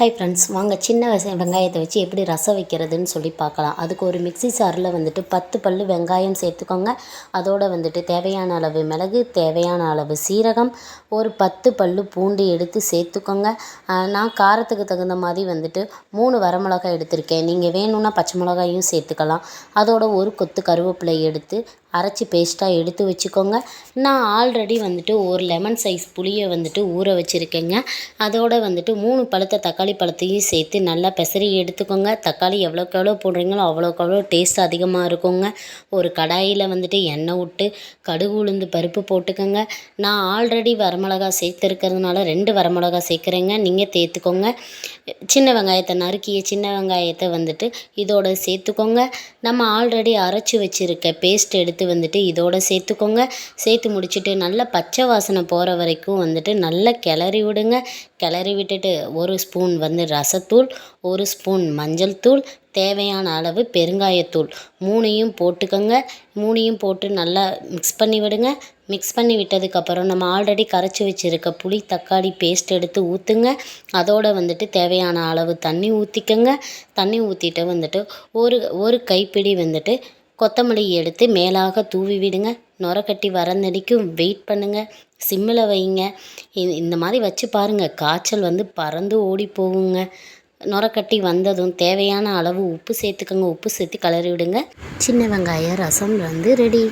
Hi friends, வாங்க சின்ன வெங்காயத்தை வச்சு எப்படி ரசம் வைக்கிறதுன்னு சொல்லி பார்க்கலாம். அதுக்கு ஒரு மிக்ஸி ஜாரில் 10 பல்லு வெங்காயம் சேர்த்துக்கோங்க. அதோடு தேவையான அளவு மிளகு, தேவையான அளவு சீரகம், ஒரு 10 பல்லு பூண்டு எடுத்து சேர்த்துக்கோங்க. நான் காரத்துக்கு தகுந்த மாதிரி 3 வரமிளகாய் எடுத்திருக்கேன். நீங்கள் வேணும்னா பச்சை மிளகாயும் சேர்த்துக்கலாம். அதோட ஒரு கொத்து கருவேப்பிலை எடுத்து அரைச்சி பேஸ்ட்டாக எடுத்து வச்சுக்கோங்க. நான் ஆல்ரெடி ஒரு லெமன் சைஸ் புளியை ஊற வச்சுருக்கேங்க. அதோட 3 பழுத்த தக்காளி பழத்தையும் சேர்த்து நல்லா பெசரி எடுத்துக்கோங்க. தக்காளி எவ்வளோக்கு எவ்வளோ போடுறீங்களோ அவ்வளோக்கு எவ்வளோ டேஸ்ட் அதிகமாக இருக்குங்க. ஒரு கடாயில் எண்ணெய் விட்டு கடுகு உளுந்து பருப்பு போட்டுக்கோங்க. நான் ஆல்ரெடி வரமிளகா சேர்த்துருக்கிறதுனால 2 வரமிளகா சேர்க்குறேங்க. நீங்கள் சேர்த்துக்கோங்க. சின்ன வெங்காயத்தை நறுக்கிய சின்ன வெங்காயத்தை இதோட சேர்த்துக்கோங்க. நம்ம ஆல்ரெடி அரைச்சி வச்சுருக்க பேஸ்ட் எடுத்து இதோட சேர்த்துக்கோங்க. சேர்த்து முடிச்சுட்டு நல்லா பச்சை வாசனை போகிற வரைக்கும் நல்லா கிளறி விடுங்க. கிளறி விட்டுட்டு 1 ஸ்பூன் ரசத்தூள், 1 ஸ்பூன் மஞ்சள் தூள், தேவையான அளவு பெருங்காயத்தூள் 3யும் போட்டுக்கோங்க. 3யும் போட்டு நல்லா மிக்ஸ் பண்ணி விடுங்க. மிக்ஸ் பண்ணி விட்டதுக்கப்புறம் நம்ம ஆல்ரெடி கரைச்சி வச்சுருக்க புளி தக்காளி பேஸ்ட் எடுத்து ஊற்றுங்க. அதோடு தேவையான அளவு தண்ணி ஊற்றிக்கோங்க. தண்ணி ஊற்றிட்டு ஒரு கைப்பிடி கொத்தமல்லி எடுத்து மேலாக தூவி விடுங்க. நுரக்கட்டி வரந்தடிக்கும் வெயிட் பண்ணுங்கள். சிம்மில் வைங்க. இந்த மாதிரி வச்சு பாருங்கள், காய்ச்சல் பறந்து ஓடி போகுங்க. நுரக்கட்டி வந்ததும் தேவையான அளவு உப்பு சேர்த்துக்கோங்க. உப்பு சேர்த்து கிளறி விடுங்க. சின்ன வெங்காய ரசம் ரெடி.